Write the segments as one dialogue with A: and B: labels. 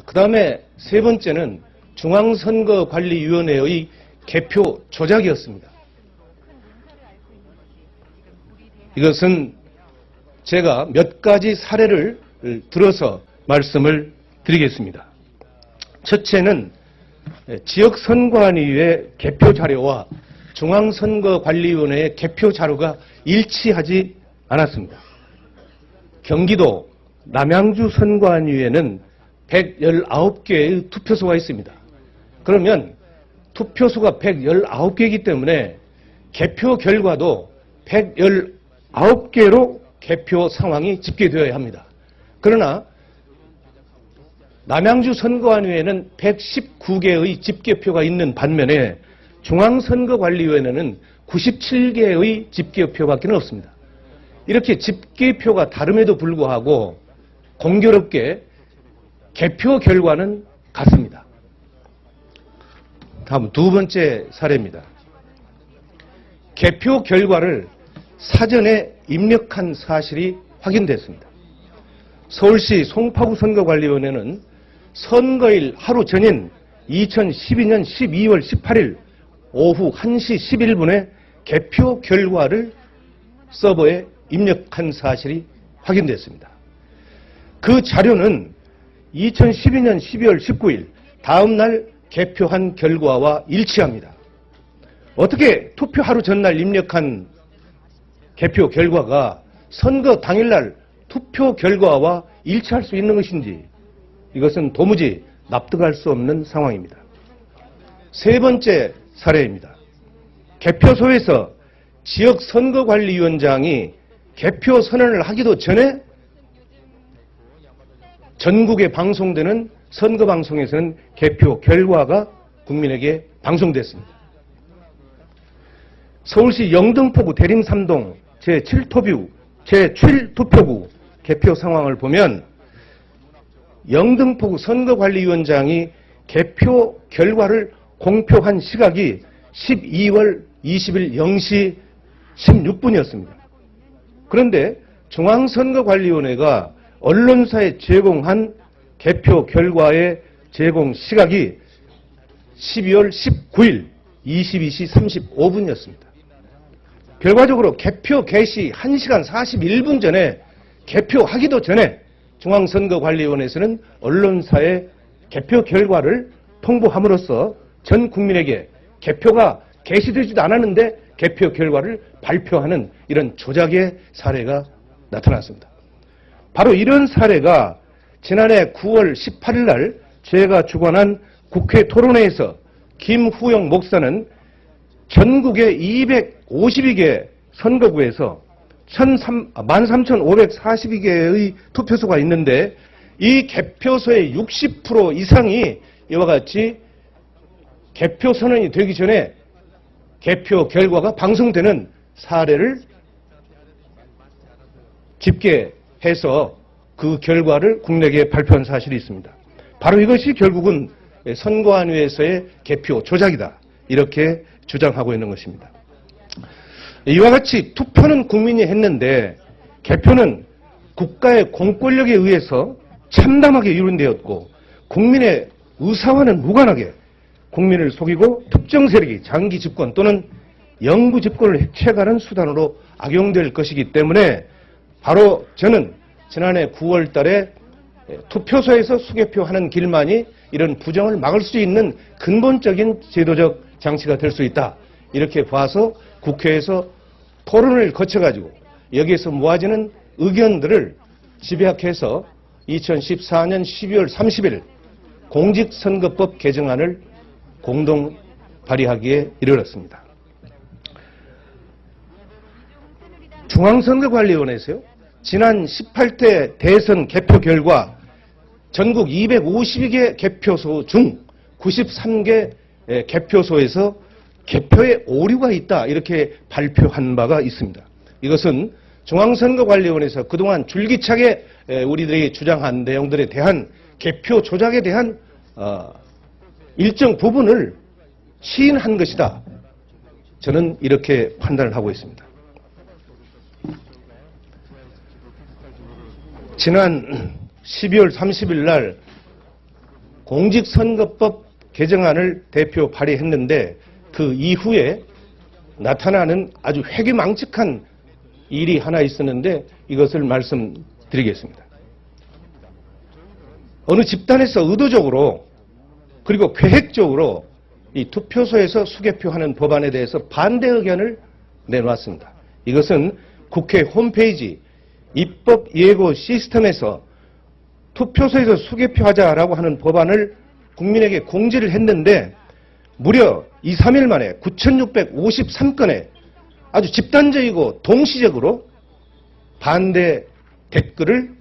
A: 그 다음에 세 번째는 중앙선거관리위원회의 개표 조작이었습니다. 이것은 제가 몇 가지 사례를 들어서 말씀을 드리겠습니다. 첫째는 지역선관위의 개표 자료와 중앙선거관리위원회의 개표 자료가 일치하지 않았습니다. 경기도 남양주 선관위에는 119개의 투표소가 있습니다. 그러면 투표소가 119개이기 때문에 개표 결과도 119개로 개표 상황이 집계되어야 합니다. 그러나 남양주 선거관위에는 119개의 집계표가 있는 반면에 중앙선거관리위원회는 97개의 집계표밖에 없습니다. 이렇게 집계표가 다름에도 불구하고 공교롭게 개표 결과는 같습니다. 다음 두 번째 사례입니다. 개표 결과를 사전에 입력한 사실이 확인됐습니다. 서울시 송파구 선거관리위원회는 선거일 하루 전인 2012년 12월 18일 오후 1시 11분에 개표 결과를 서버에 입력한 사실이 확인됐습니다. 그 자료는 2012년 12월 19일 다음 날 개표한 결과와 일치합니다. 어떻게 투표 하루 전날 입력한 개표 결과가 선거 당일날 투표 결과와 일치할 수 있는 것인지 이것은 도무지 납득할 수 없는 상황입니다. 세 번째 사례입니다. 개표소에서 지역선거관리위원장이 개표 선언을 하기도 전에 전국에 방송되는 선거방송에서는 개표 결과가 국민에게 방송됐습니다. 서울시 영등포구 대림3동 제7투표구 개표 상황을 보면 영등포구 선거관리위원장이 개표 결과를 공표한 시각이 12월 20일 0시 16분이었습니다. 그런데 중앙선거관리위원회가 언론사에 제공한 개표 결과의 제공 시각이 12월 19일 22시 35분이었습니다. 결과적으로 개표 개시 1시간 41분 전에 개표하기도 전에 중앙선거관리위원회에서는 언론사에 개표 결과를 통보함으로써 전 국민에게 개표가 개시되지도 않았는데 개표 결과를 발표하는 이런 조작의 사례가 나타났습니다. 바로 이런 사례가 지난해 9월 18일 날 제가 주관한 국회 토론회에서 김후영 목사는 전국의 252개 선거구에서 13,542개의 투표소가 있는데 이 개표소의 60% 이상이 이와 같이 개표 선언이 되기 전에 개표 결과가 방송되는 사례를 집계해서 그 결과를 국내에 발표한 사실이 있습니다. 바로 이것이 결국은 선거관위에서의 개표 조작이다. 이렇게 주장하고 있는 것입니다. 이와 같이 투표는 국민이 했는데 개표는 국가의 공권력에 의해서 참담하게 이룬되었고 국민의 의사와는 무관하게 국민을 속이고 특정 세력이 장기 집권 또는 영구 집권을 해체하는 수단으로 악용될 것이기 때문에 바로 저는 지난해 9월 달에 투표소에서 수개표하는 길만이 이런 부정을 막을 수 있는 근본적인 제도적 장치가 될 수 있다. 이렇게 봐서 국회에서 토론을 거쳐가지고 여기에서 모아지는 의견들을 집약해서 2014년 12월 30일 공직선거법 개정안을 공동 발의하기에 이르렀습니다. 중앙선거관리위원회에서요. 지난 18대 대선 개표 결과 전국 252개 개표소 중 93개 개표소에서 개표에 오류가 있다 이렇게 발표한 바가 있습니다. 이것은 중앙선거관리위원회에서 그동안 줄기차게 우리들이 주장한 내용들에 대한 개표 조작에 대한 일정 부분을 시인한 것이다. 저는 이렇게 판단을 하고 있습니다. 지난 12월 30일 날 공직선거법 개정안을 대표 발의했는데 그 이후에 나타나는 아주 회기망측한 일이 하나 있었는데 이것을 말씀드리겠습니다. 어느 집단에서 의도적으로 그리고 계획적으로 이 투표소에서 수개표하는 법안에 대해서 반대 의견을 내놓았습니다. 이것은 국회 홈페이지 입법 예고 시스템에서 투표소에서 수개표하자라고 하는 법안을 국민에게 공지를 했는데 무려 2, 3일 만에 9,653건의 아주 집단적이고 동시적으로 반대 댓글을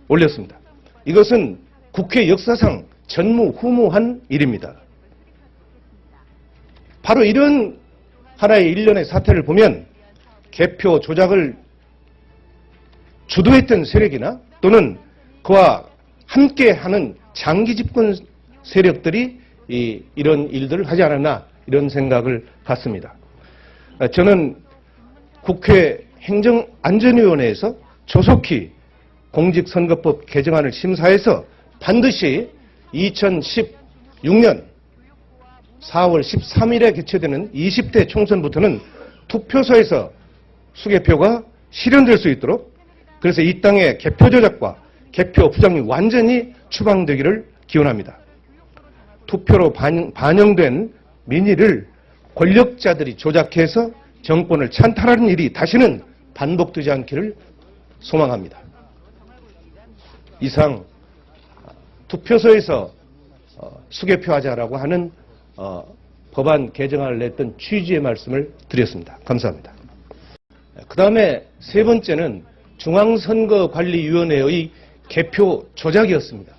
A: 올렸습니다. 이것은 국회 역사상 전무후무한 일입니다. 바로 이런 하나의 일련의 사태를 보면 개표 조작을 주도했던 세력이나 또는 그와 함께하는 장기 집권 세력들이 이런 일들을 하지 않았나 이런 생각을 갖습니다. 저는 국회 행정안전위원회에서 조속히 공직선거법 개정안을 심사해서 반드시 2016년 4월 13일에 개최되는 20대 총선부터는 투표소에서 수개표가 실현될 수 있도록 그래서 이 땅의 개표 조작과 개표 부정이 완전히 추방되기를 기원합니다. 투표로 반영된 민의를 권력자들이 조작해서 정권을 찬탈하는 일이 다시는 반복되지 않기를 소망합니다. 이상 투표소에서 수개표하자라고 하는 법안 개정안을 냈던 취지의 말씀을 드렸습니다. 감사합니다. 그 다음에 세 번째는 중앙선거관리위원회의 개표 조작이었습니다.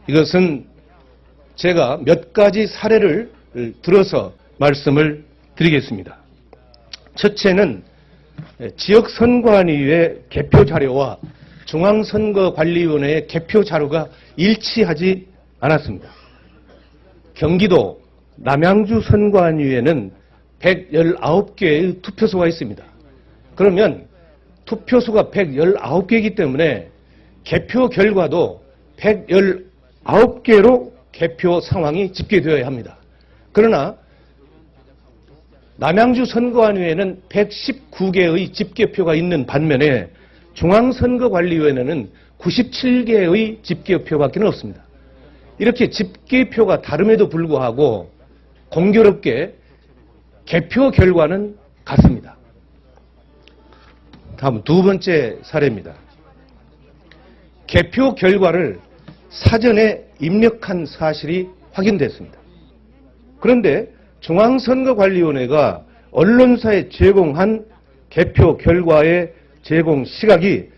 A: 이것은 제가 몇 가지 사례를 들어서 말씀을 드리겠습니다. 첫째는 지역선관위의 개표 자료와 중앙선거관리위원회의 개표 자료가 일치하지 않았습니다. 경기도 남양주 선관위에는 119개의 투표소가 있습니다. 그러면 투표소가 119개이기 때문에 개표 결과도 119개로 개표 상황이 집계되어야 합니다. 그러나 남양주 선거관위에는 119개의 집계표가 있는 반면에 중앙선거관리위원회는 97개의 집계표밖에 없습니다. 이렇게 집계표가 다름에도 불구하고 공교롭게 개표 결과는 같습니다. 다음 두 번째 사례입니다. 개표 결과를 사전에 입력한 사실이 확인됐습니다. 그런데 중앙선거관리위원회가 언론사에 제공한 개표 결과의 제공 시각이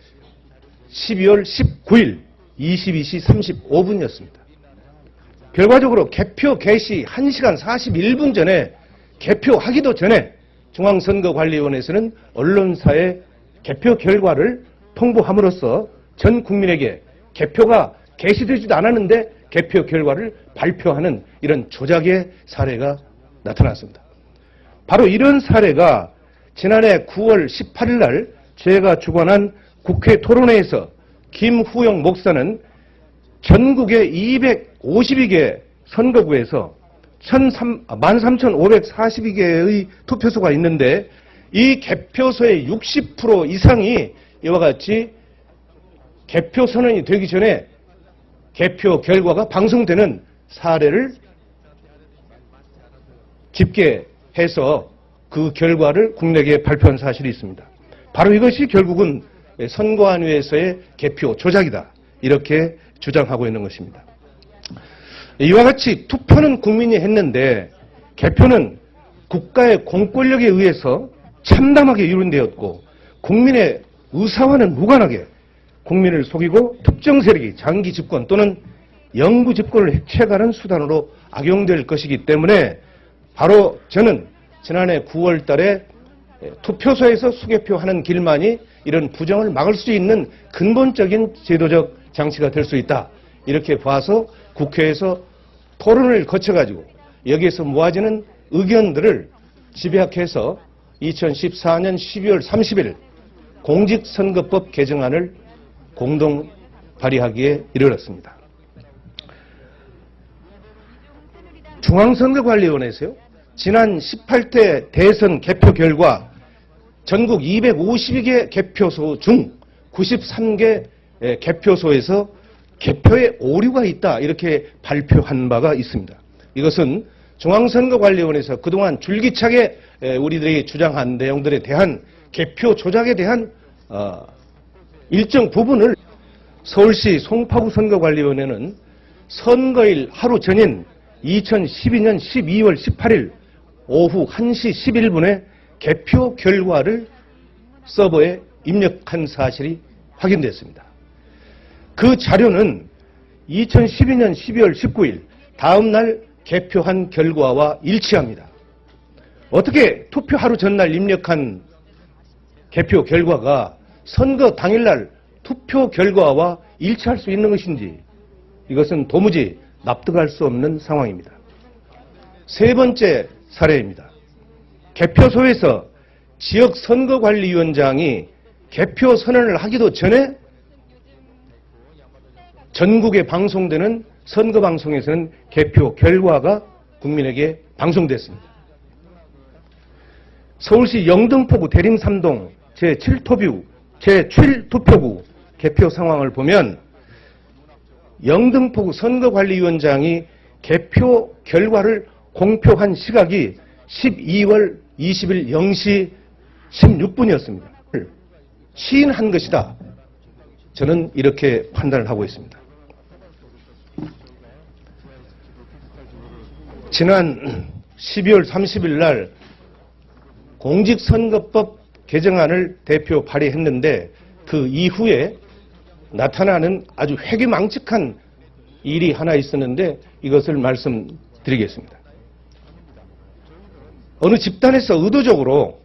A: 12월 19일 22시 35분이었습니다. 결과적으로 개표 개시 1시간 41분 전에 개표하기도 전에 중앙선거관리위원회에서는 언론사에 개표 결과를 통보함으로써 전 국민에게 개표가 개시되지도 않았는데 개표 결과를 발표하는 이런 조작의 사례가 나타났습니다. 바로 이런 사례가 지난해 9월 18일 날 제가 주관한 국회 토론회에서 김후영 목사는 전국의 252개 선거구에서 13,542개의 투표소가 있는데 이 개표소의 60% 이상이 이와 같이 개표 선언이 되기 전에 개표 결과가 방송되는 사례를 집계해서 그 결과를 국내에 발표한 사실이 있습니다. 바로 이것이 결국은 선거안위에서의 개표 조작이다. 이렇게 주장하고 있는 것입니다. 이와 같이 투표는 국민이 했는데 개표는 국가의 공권력에 의해서 참담하게 이룬되었고 국민의 의사와는 무관하게 국민을 속이고 특정 세력이 장기 집권 또는 영구 집권을 해체하는 수단으로 악용될 것이기 때문에 바로 저는 지난해 9월 달에 투표소에서 수개표하는 길만이 이런 부정을 막을 수 있는 근본적인 제도적 장치가 될 수 있다. 이렇게 봐서 국회에서 토론을 거쳐가지고 여기에서 모아지는 의견들을 집약해서 2014년 12월 30일 공직선거법 개정안을 공동 발의하기에 이르렀습니다. 중앙선거관리위원회에서요, 지난 18대 대선 개표 결과 전국 252개 개표소 중 93개 개표소에서 개표에 오류가 있다, 이렇게 발표한 바가 있습니다. 이것은 중앙선거관리위원회에서 그동안 줄기차게 우리들이 주장한 내용들에 대한 개표 조작에 대한 일정 부분을 서울시 송파구 선거관리위원회는 선거일 하루 전인 2012년 12월 18일 오후 1시 11분에 개표 결과를 서버에 입력한 사실이 확인됐습니다. 그 자료는 2012년 12월 19일 다음 날 개표한 결과와 일치합니다. 어떻게 투표 하루 전날 입력한 개표 결과가 선거 당일날 투표 결과와 일치할 수 있는 것인지, 이것은 도무지 납득할 수 없는 상황입니다. 세 번째 사례입니다. 개표소에서 지역선거관리위원장이 개표 선언을 하기도 전에 전국에 방송되는 선거방송에서는 개표 결과가 국민에게 방송됐습니다. 서울시 영등포구 대림 3동 제7투표구 개표 상황을 보면 영등포구 선거관리위원장이 개표 결과를 공표한 시각이 12월 20일 0시 16분이었습니다. 시인한 것이다, 저는 이렇게 판단을 하고 있습니다. 지난 12월 30일 날 공직선거법 개정안을 대표 발의했는데 그 이후에 나타나는 아주 회귀망측한 일이 하나 있었는데 이것을 말씀드리겠습니다. 어느 집단에서 의도적으로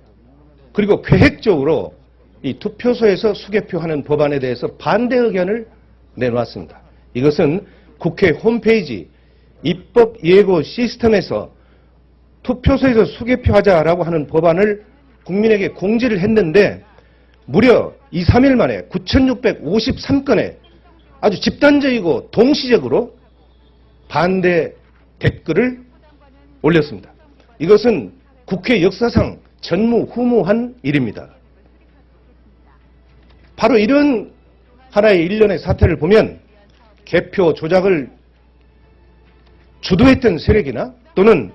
A: 그리고 계획적으로 이 투표소에서 수개표하는 법안에 대해서 반대 의견을 내놓았습니다. 이것은 국회 홈페이지 입법 예고 시스템에서 투표소에서 수개표하자라고 하는 법안을 국민에게 공지를 했는데 무려 2, 3일 만에 9,653건의 아주 집단적이고 동시적으로 반대 댓글을 올렸습니다. 이것은 국회 역사상 전무후무한 일입니다. 바로 이런 하나의 일련의 사태를 보면 개표 조작을 주도했던 세력이나 또는